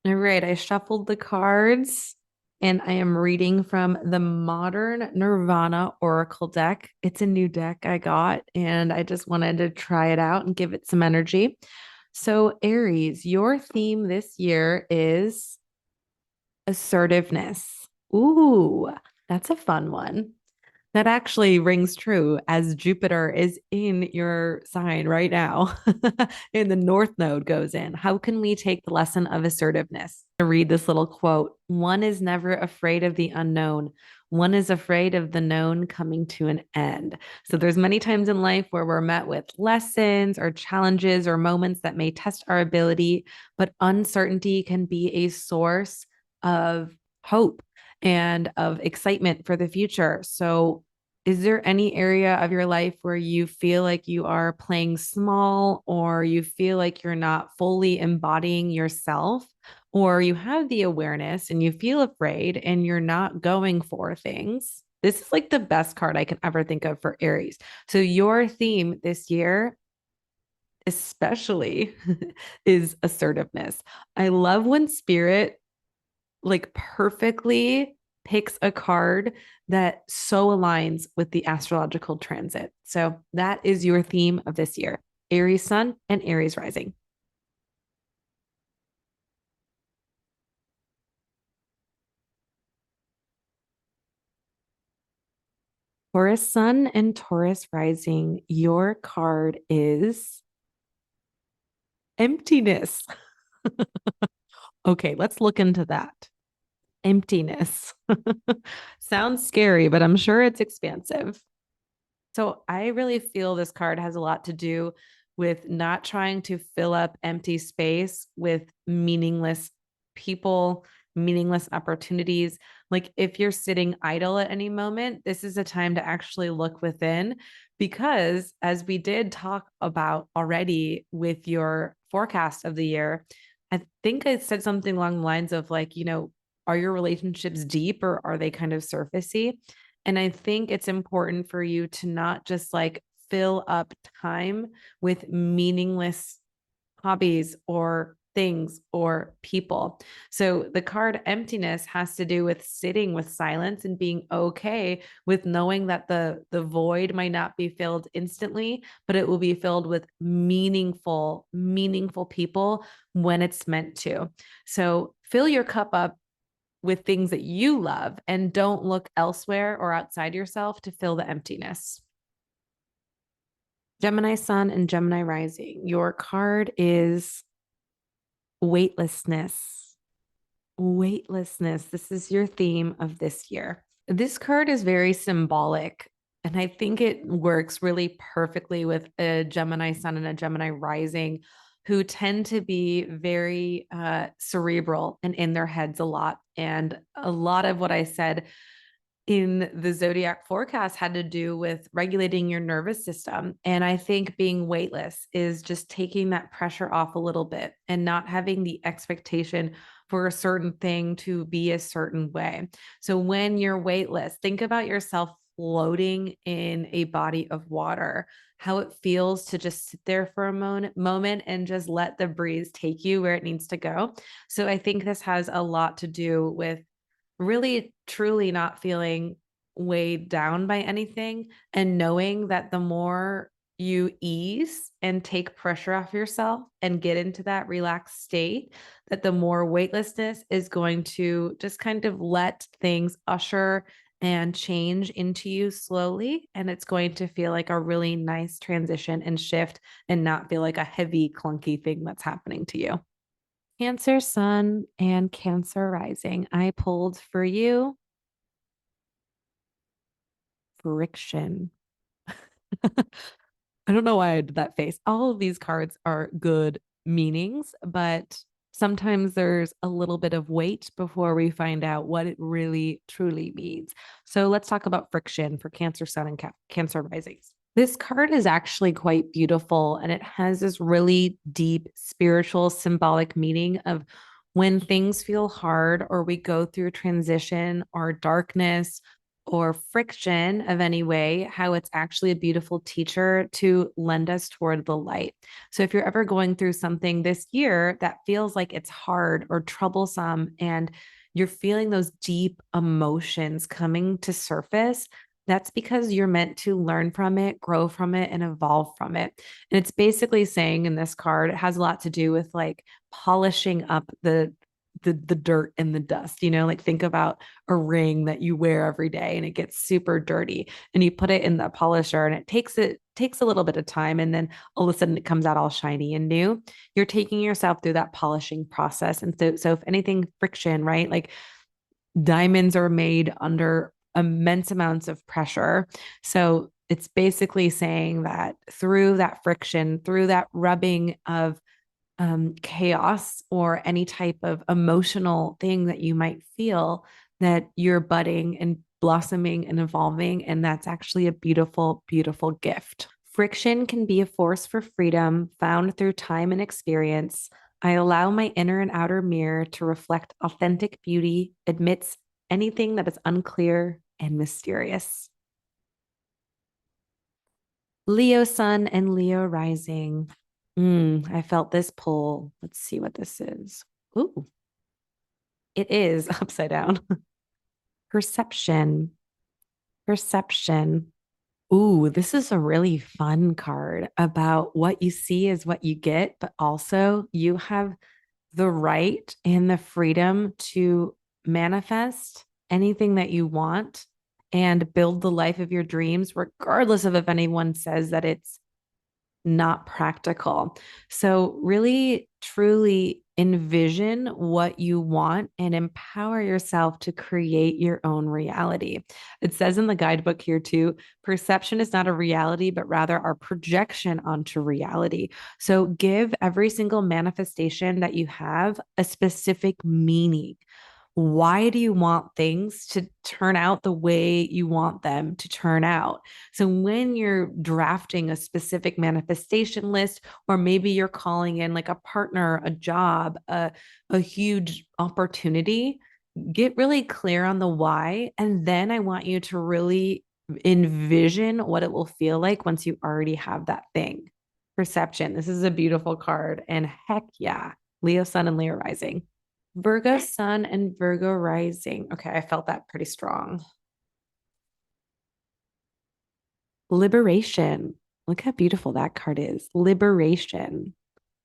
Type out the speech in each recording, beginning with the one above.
All right, I shuffled the cards and I am reading from the Modern Nirvana Oracle deck. It's a new deck I got and I just wanted to try it out and give it some energy. So, Aries, your theme this year is assertiveness. Ooh, that's a fun one. That actually rings true as Jupiter is in your sign right now. And the North Node goes in. How can we take the lesson of assertiveness? To read this little quote: one is never afraid of the unknown. One is afraid of the known coming to an end. So there's many times in life where we're met with lessons or challenges or moments that may test our ability, but uncertainty can be a source of hope and of excitement for the future. So, is there any area of your life where you feel like you are playing small, or you feel like you're not fully embodying yourself, or you have the awareness and you feel afraid and you're not going for things? This is like the best card I can ever think of for Aries. So, your theme this year especially is assertiveness. I love when spirit like perfectly picks a card that so aligns with the astrological transit. So that is your theme of this year: Aries Sun and Aries Rising. Taurus Sun and Taurus Rising, your card is emptiness. Okay, let's look into that. Emptiness. Sounds scary, but I'm sure it's expansive. So I really feel this card has a lot to do with not trying to fill up empty space with meaningless people, meaningless opportunities. Like if you're sitting idle at any moment, this is a time to actually look within, because as we did talk about already with your forecast of the year, I think I said something along the lines of like, are your relationships deep or are they kind of surfacey? And I think it's important for you to not just like fill up time with meaningless hobbies or things or people. So the card emptiness has to do with sitting with silence and being okay with knowing that the void might not be filled instantly, but it will be filled with meaningful people when it's meant to. So fill your cup up with things that you love and don't look elsewhere or outside yourself to fill the emptiness. Gemini Sun and Gemini Rising, your card is weightlessness. Weightlessness. This is your theme of this year. This card is very symbolic, and I think it works really perfectly with a Gemini Sun and a Gemini Rising, who tend to be very cerebral and in their heads a lot. And a lot of what I said in the zodiac forecast had to do with regulating your nervous system. And I think being weightless is just taking that pressure off a little bit and not having the expectation for a certain thing to be a certain way. So when you're weightless, think about yourself floating in a body of water, how it feels to just sit there for a moment and just let the breeze take you where it needs to go. So I think this has a lot to do with really truly not feeling weighed down by anything, and knowing that the more you ease and take pressure off yourself and get into that relaxed state, that the more weightlessness is going to just kind of let things usher and change into you slowly. And it's going to feel like a really nice transition and shift and not feel like a heavy, clunky thing that's happening to you. Cancer Sun and Cancer Rising, I pulled for you friction. I don't know why I did that face. All of these cards are good meanings, but sometimes there's a little bit of wait before we find out what it really truly means. So let's talk about friction for Cancer Sun and Cancer Risings. This card is actually quite beautiful, and it has this really deep spiritual symbolic meaning of when things feel hard or we go through transition or darkness or friction of any way, how it's actually a beautiful teacher to lend us toward the light. So if you're ever going through something this year that feels like it's hard or troublesome and you're feeling those deep emotions coming to surface, that's because you're meant to learn from it, grow from it, and evolve from it. And it's basically saying in this card, it has a lot to do with like polishing up the dirt and the dust, like think about a ring that you wear every day and it gets super dirty and you put it in the polisher and it takes a little bit of time and then all of a sudden it comes out all shiny and new. You're taking yourself through that polishing process. And so if anything, friction, right? Like diamonds are made under immense amounts of pressure. So it's basically saying that through that friction, through that rubbing of chaos or any type of emotional thing that you might feel, that you're budding and blossoming and evolving. And that's actually a beautiful, beautiful gift. Friction can be a force for freedom found through time and experience. I allow my inner and outer mirror to reflect authentic beauty amidst anything that is unclear and mysterious. Leo sun and Leo rising. I felt this pull. Let's see what this is. Ooh, it is upside down. Perception. Perception. Ooh, this is a really fun card about what you see is what you get, but also you have the right and the freedom to manifest anything that you want and build the life of your dreams, regardless of if anyone says that it's not practical. So, really, truly envision what you want and empower yourself to create your own reality. It says in the guidebook here, too, perception is not a reality, but rather our projection onto reality. So, give every single manifestation that you have a specific meaning. Why do you want things to turn out the way you want them to turn out? So when you're drafting a specific manifestation list, or maybe you're calling in like a partner, a job, a huge opportunity, get really clear on the why. And then I want you to really envision what it will feel like once you already have that thing. Perception. This is a beautiful card. And heck yeah, Leo sun and Leo rising. Virgo sun and Virgo rising. Okay, I felt that pretty strong. Liberation. Look how beautiful that card is. Liberation.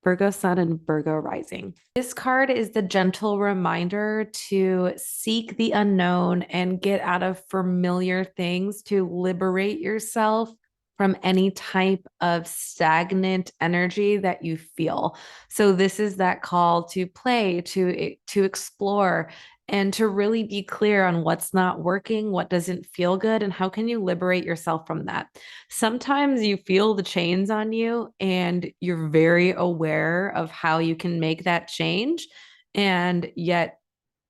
Virgo sun and Virgo rising. This card is the gentle reminder to seek the unknown and get out of familiar things to liberate yourself from any type of stagnant energy that you feel. So this is that call to play, to explore, and to really be clear on what's not working, what doesn't feel good, and how can you liberate yourself from that. Sometimes you feel the chains on you and you're very aware of how you can make that change, and yet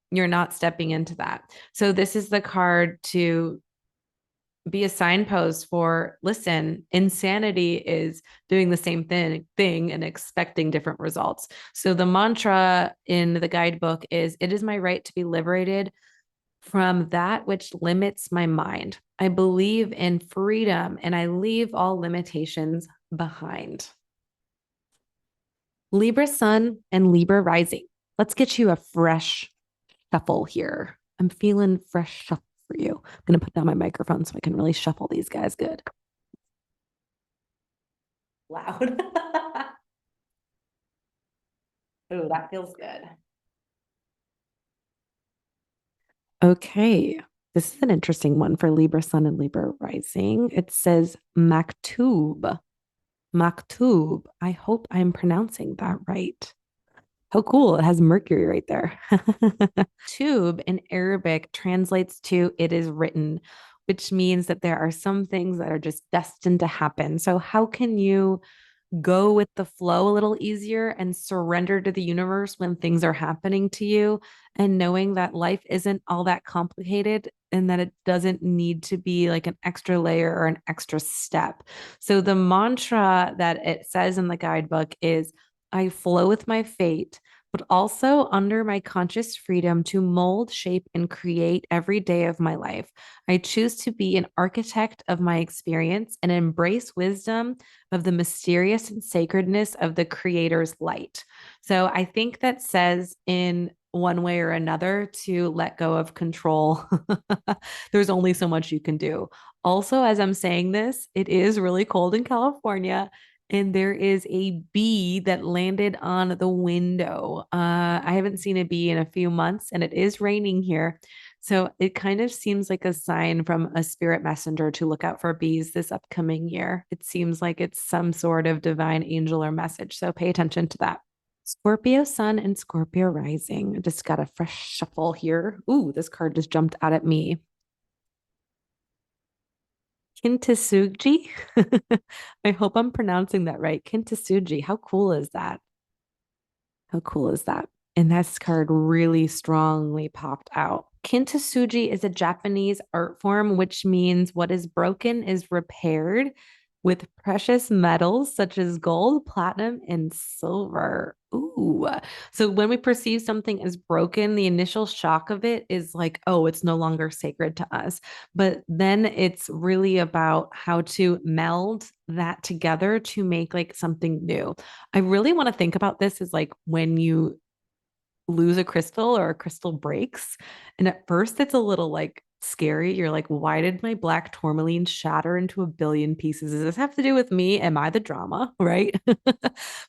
you're not stepping into that. So this is the card to be a signpost for, listen, insanity is doing the same thing and expecting different results. So the mantra in the guidebook is, it is my right to be liberated from that which limits my mind. I believe in freedom and I leave all limitations behind. Libra sun and Libra rising. Let's get you a fresh shuffle here. I'm feeling fresh shuffle for you. I'm going to put down my microphone so I can really shuffle these guys good. Loud. Oh, that feels good. Okay. This is an interesting one for Libra sun and Libra rising. It says maktub. Maktub. I hope I'm pronouncing that right. How cool. It has Mercury right there. Tube in Arabic translates to it is written, which means that there are some things that are just destined to happen. So, how can you go with the flow a little easier and surrender to the universe when things are happening to you, and knowing that life isn't all that complicated and that it doesn't need to be like an extra layer or an extra step. So the mantra that it says in the guidebook is, I flow with my fate. but also under my conscious freedom to mold, shape, and create every day of my life. I choose to be an architect of my experience and embrace wisdom of the mysterious and sacredness of the Creator's light. So I think that says in one way or another to let go of control. There's only so much you can do. Also, as I'm saying this, it is really cold in California and there is a bee that landed on the window. I haven't seen a bee in a few months, and it is raining here. So it kind of seems like a sign from a spirit messenger to look out for bees this upcoming year. It seems like it's some sort of divine angel or message. So pay attention to that. Scorpio sun and Scorpio rising. I just got a fresh shuffle here. Ooh, this card just jumped out at me. Kintasugi. I hope I'm pronouncing that right. Kintasugi. How cool is that? How cool is that? And this card really strongly popped out. Kintasugi is a Japanese art form, which means what is broken is repaired with precious metals such as gold, platinum, and silver. Ooh. So when we perceive something as broken, the initial shock of it is like, oh, it's no longer sacred to us. But then it's really about how to meld that together to make like something new. I really want to think about this as like when you lose a crystal or a crystal breaks. And at first, it's a little like scary. You're like, why did my black tourmaline shatter into a billion pieces? Does this have to do with me? Am I the drama? Right.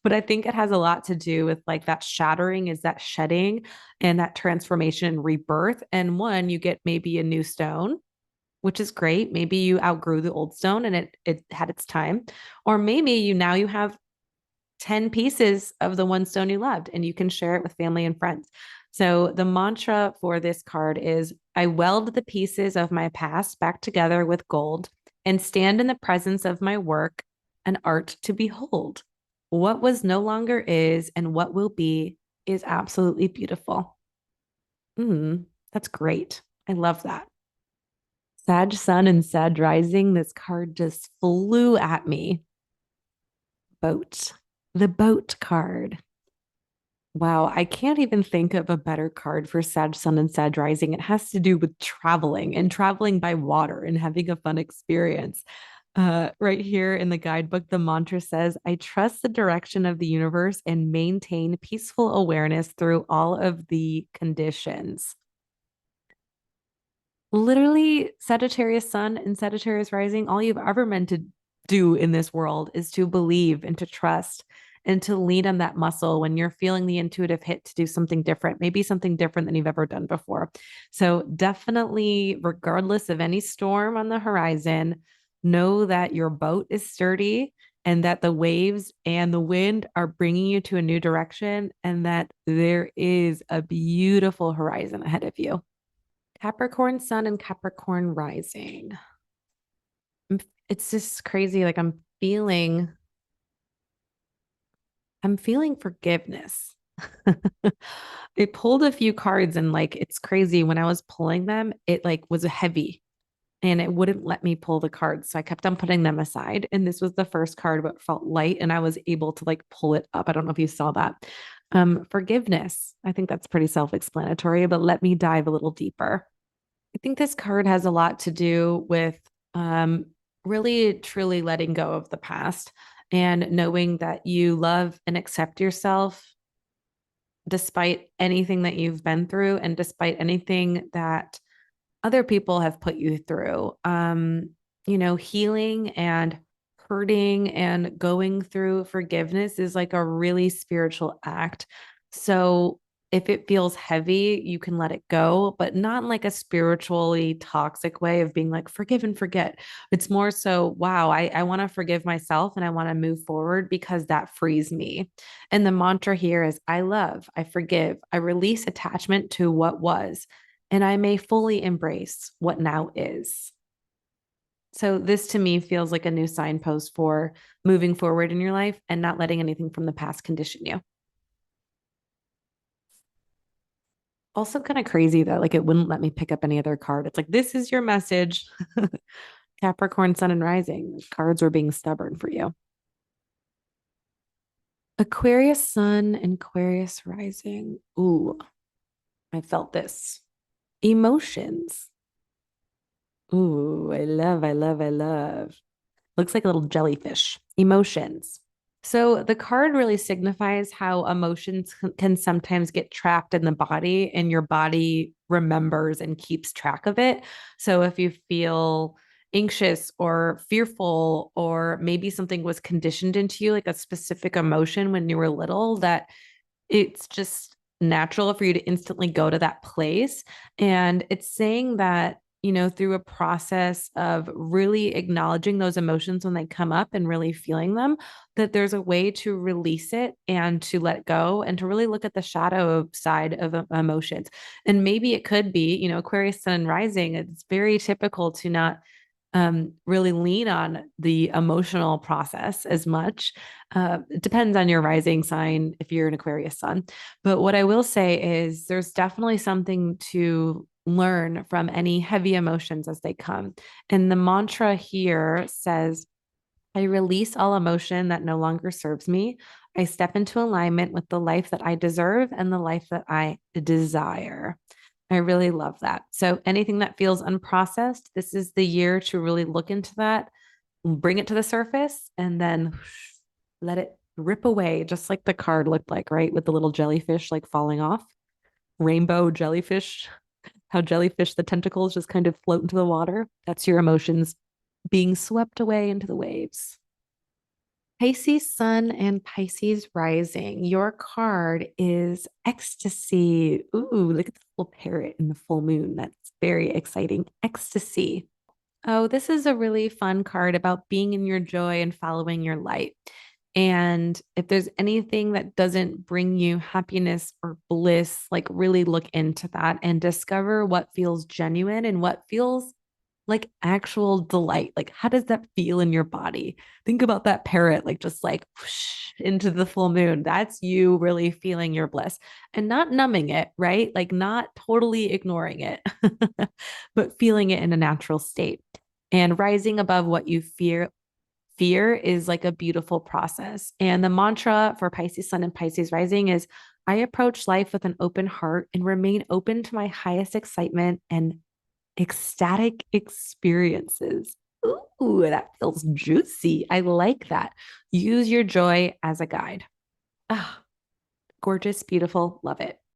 But I think it has a lot to do with like that shattering is that shedding and that transformation and rebirth. And one, you get maybe a new stone. Which is great. Maybe you outgrew the old stone and it had its time. Or maybe you have 10 pieces of the one stone you loved and you can share it with family and friends. So the mantra for this card is I weld the pieces of my past back together with gold and stand in the presence of my work, an art to behold. What was no longer is and what will be is absolutely beautiful. That's great. I love that. Sag Sun and Sag Rising, this card just flew at me. Boat. The boat card. Wow, I can't even think of a better card for Sag Sun and Sag Rising. It has to do with traveling and traveling by water and having a fun experience. Right here in the guidebook, the mantra says, I trust the direction of the universe and maintain peaceful awareness through all of the conditions. Literally, Sagittarius Sun and Sagittarius Rising, all you've ever meant to do in this world is to believe and to trust and to lean on that muscle when you're feeling the intuitive hit to do something different, maybe something different than you've ever done before. So, definitely, regardless of any storm on the horizon, know that your boat is sturdy and that the waves and the wind are bringing you to a new direction and that there is a beautiful horizon ahead of you. Capricorn sun and Capricorn rising. It's just crazy. Like I'm feeling forgiveness. I pulled a few cards and like it's crazy. When I was pulling them, it like was heavy and it wouldn't let me pull the cards. So I kept on putting them aside. And this was the first card, but felt light and I was able to like pull it up. I don't know if you saw that. Forgiveness. I think that's pretty self-explanatory, but let me dive a little deeper. I think this card has a lot to do with um, really truly letting go of the past and knowing that you love and accept yourself despite anything that you've been through and despite anything that other people have put you through. Healing and hurting and going through forgiveness is like a really spiritual act. So if it feels heavy, you can let it go, but not in like a spiritually toxic way of being like forgive and forget. It's more so, wow, I want to forgive myself and I want to move forward because that frees me. And the mantra here is I love, I forgive, I release attachment to what was and I may fully embrace what now is. So, this to me feels like a new signpost for moving forward in your life and not letting anything from the past condition you. Also, kind of crazy that like it wouldn't let me pick up any other card. It's like, this is your message. Capricorn, Sun, and Rising. Cards were being stubborn for you. Aquarius sun and Aquarius rising. Ooh, I felt this. Emotions. Ooh, I love. Looks like a little jellyfish. Emotions. So the card really signifies how emotions can sometimes get trapped in the body and your body remembers and keeps track of it. So if you feel anxious or fearful, or maybe something was conditioned into you, like a specific emotion when you were little, that it's just natural for you to instantly go to that place. And it's saying that, through a process of really acknowledging those emotions when they come up and really feeling them, that there's a way to release it and to let go and to really look at the shadow side of emotions. And maybe it could be, Aquarius sun and rising, it's very typical to not really lean on the emotional process as much. It depends on your rising sign if you're an Aquarius sun. But what I will say is there's definitely something to learn from any heavy emotions as they come. And the mantra here says, I release all emotion that no longer serves me. I step into alignment with the life that I deserve and the life that I desire. I really love that. So anything that feels unprocessed, this is the year to really look into that, bring it to the surface, and then let it rip away, just like the card looked like, right? With the little jellyfish like falling off, rainbow jellyfish, how jellyfish, the tentacles just kind of float into the water. That's your emotions being swept away into the waves. Pisces sun and Pisces rising. Your card is ecstasy. Ooh, look at the little parrot in the full moon. That's very exciting. Ecstasy. Oh, this is a really fun card about being in your joy and following your light. And if there's anything that doesn't bring you happiness or bliss, like really look into that and discover what feels genuine and what feels like actual delight. Like, how does that feel in your body? Think about that parrot, like just like whoosh, into the full moon. That's you really feeling your bliss and not numbing it, right? Like, not totally ignoring it, but feeling it in a natural state and rising above what you fear. Fear is like a beautiful process. And the mantra for Pisces sun and Pisces rising is I approach life with an open heart and remain open to my highest excitement and ecstatic experiences. Ooh, that feels juicy. I like that. Use your joy as a guide. Ah, gorgeous, beautiful, love it.